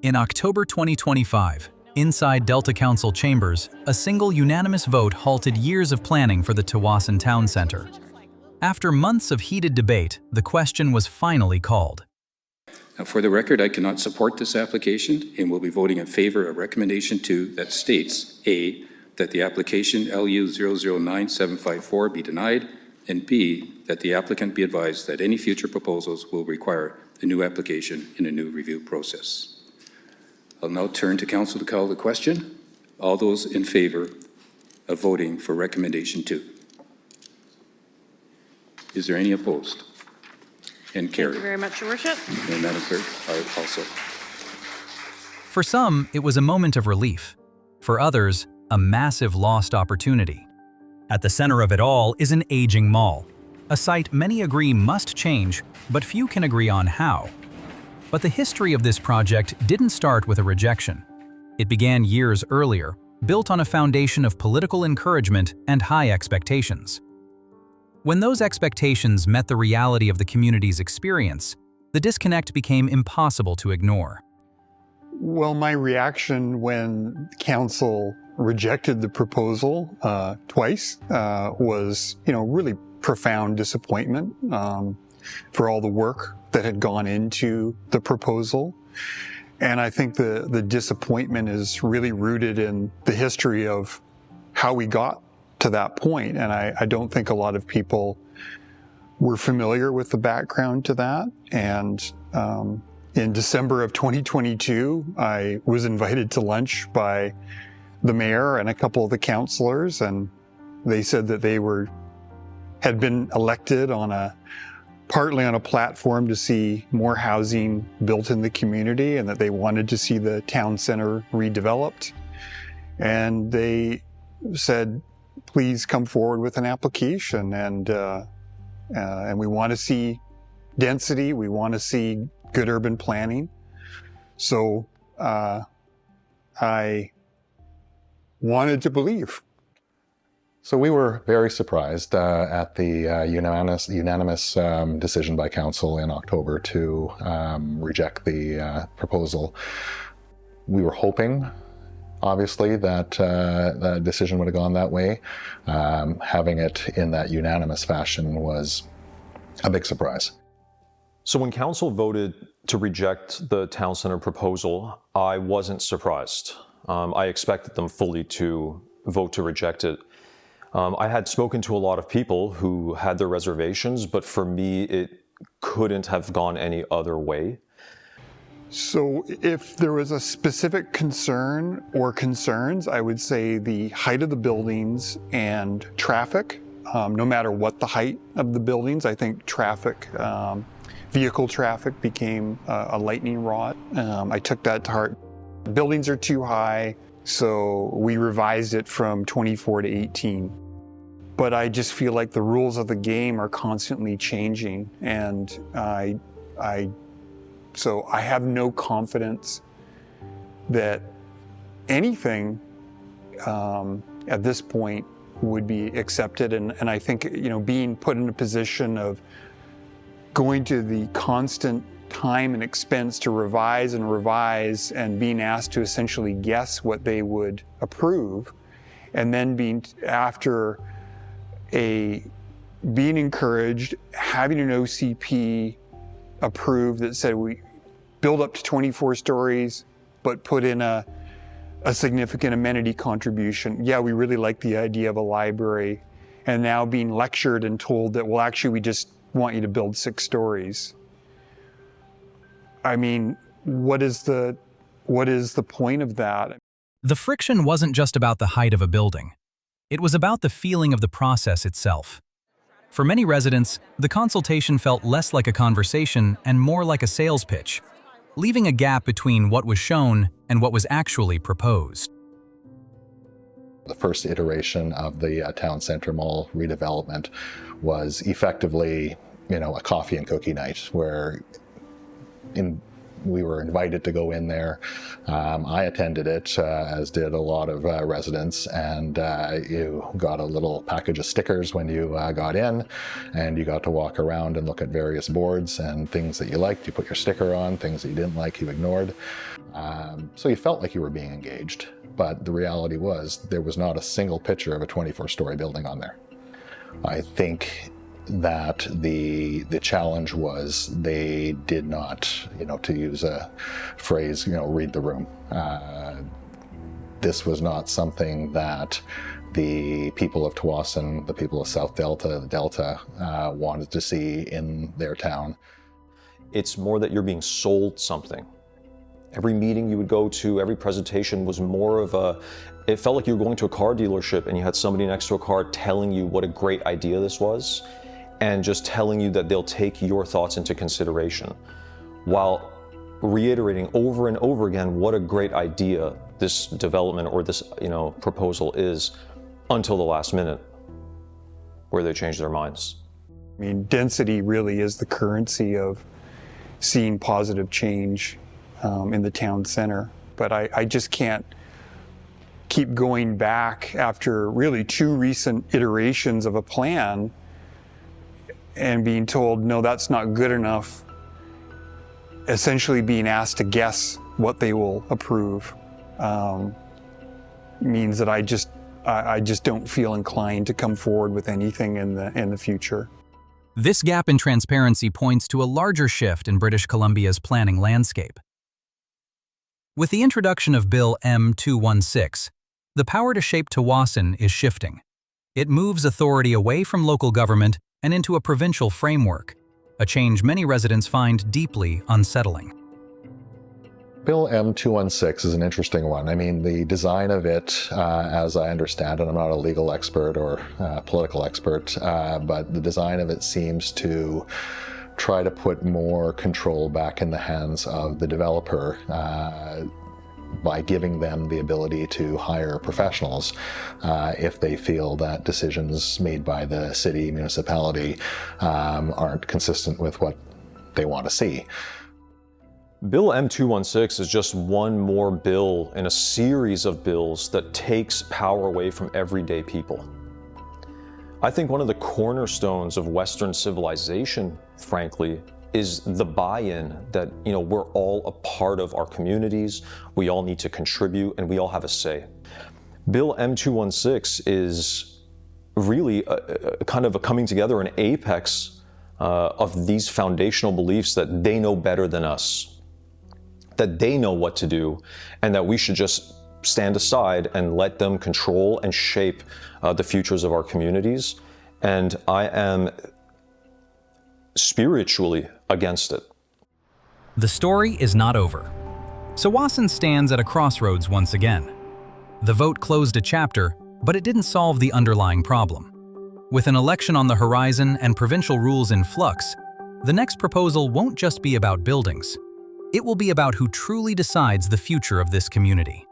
In October 2025, inside Delta Council chambers, a single unanimous vote halted years of planning for the Tsawwassen Town Centre. After months of heated debate, the question was finally called. Now, for the record, I cannot support this application and will be voting in favor of recommendation 2 that states A, that the application LU 009754 be denied, and B, that the applicant be advised that any future proposals will require a new application in a new review process. I'll now turn to Council to call the question. All those in favor of voting for recommendation 2? Is there any opposed? And carried. Thank you very much, Your Worship. And Madam Clerk, I also. For some, it was a moment of relief. For others, a massive lost opportunity. At the center of it all is an aging mall, a site many agree must change, but few can agree on how. But the history of this project didn't start with a rejection. It began years earlier, built on a foundation of political encouragement and high expectations. When those expectations met the reality of the community's experience, the disconnect became impossible to ignore. Well, my reaction when council rejected the proposal twice was, really profound disappointment for all the work that had gone into the proposal. And I think the disappointment is really rooted in the history of how we got to that point. And I don't think a lot of people were familiar with the background to that. And in December of 2022, I was invited to lunch by the mayor and a couple of the councillors, and they said that they had been elected partly on a platform to see more housing built in the community, and that they wanted to see the town centre redeveloped. And they said, please come forward with an application, and we want to see density, we want to see good urban planning. So I wanted to believe. So we were very surprised at the unanimous decision by council in October to reject the proposal. We were hoping, obviously, that the decision would have gone that way. Having it in that unanimous fashion was a big surprise. So when council voted to reject the town centre proposal, I wasn't surprised. I expected them fully to vote to reject it. I had spoken to a lot of people who had their reservations, but for me, it couldn't have gone any other way. So if there was a specific concern or concerns, I would say the height of the buildings and traffic. No matter what the height of the buildings, I think vehicle traffic became a lightning rod. I took that to heart. Buildings are too high, so we revised it from 24 to 18. But I just feel like the rules of the game are constantly changing, and so I have no confidence that anything at this point would be accepted. And I think, being put in a position of going to the constant time and expense to revise and being asked to essentially guess what they would approve, and then being encouraged, having an OCP approved that said we build up to 24 stories, but put in a significant amenity contribution. Yeah, we really like the idea of a library, and now being lectured and told that, well, actually, we just want you to build 6 stories. I mean, what is the point of that? The friction wasn't just about the height of a building. It was about the feeling of the process itself. For many residents, the consultation felt less like a conversation and more like a sales pitch, leaving a gap between what was shown and what was actually proposed. The first iteration of the town centre mall redevelopment was effectively, a coffee and cookie night, where in we were invited to go in there. I attended it, as did a lot of residents, and you got a little package of stickers when you got in, and you got to walk around and look at various boards, and things that you liked, you put your sticker on, things that you didn't like, you ignored. So you felt like you were being engaged, but the reality was there was not a single picture of a 24-story building on there. I think that the challenge was they did not, to use a phrase, read the room. This was not something that the people of Tsawwassen, the people of South Delta, the Delta, wanted to see in their town. It's more that you're being sold something. Every meeting you would go to, every presentation was more of it felt like you were going to a car dealership and you had somebody next to a car telling you what a great idea this was, and just telling you that they'll take your thoughts into consideration, while reiterating over and over again what a great idea this development or this proposal is, until the last minute, where they change their minds. I mean, density really is the currency of seeing positive change in the town center. But I just can't keep going back after really 2 recent iterations of a plan and being told, no, that's not good enough, essentially being asked to guess what they will approve, means that I just don't feel inclined to come forward with anything in the future. This gap in transparency points to a larger shift in British Columbia's planning landscape. With the introduction of Bill M216, the power to shape Tsawwassen is shifting. It moves authority away from local government and into a provincial framework, a change many residents find deeply unsettling. Bill M216 is an interesting one. I mean, the design of it, as I understand it, I'm not a legal expert or political expert, but the design of it seems to try to put more control back in the hands of the developer by giving them the ability to hire professionals if they feel that decisions made by the city, municipality aren't consistent with what they want to see. Bill M216 is just one more bill in a series of bills that takes power away from everyday people. I think one of the cornerstones of Western civilization, frankly, is the buy-in that, we're all a part of our communities, we all need to contribute, and we all have a say. Bill M216 is really a kind of a coming together, an apex of these foundational beliefs that they know better than us, that they know what to do, and that we should just stand aside and let them control and shape the futures of our communities. And I am spiritually against it. The story is not over. Tsawwassen stands at a crossroads once again. The vote closed a chapter, but it didn't solve the underlying problem. With an election on the horizon and provincial rules in flux, the next proposal won't just be about buildings. It will be about who truly decides the future of this community.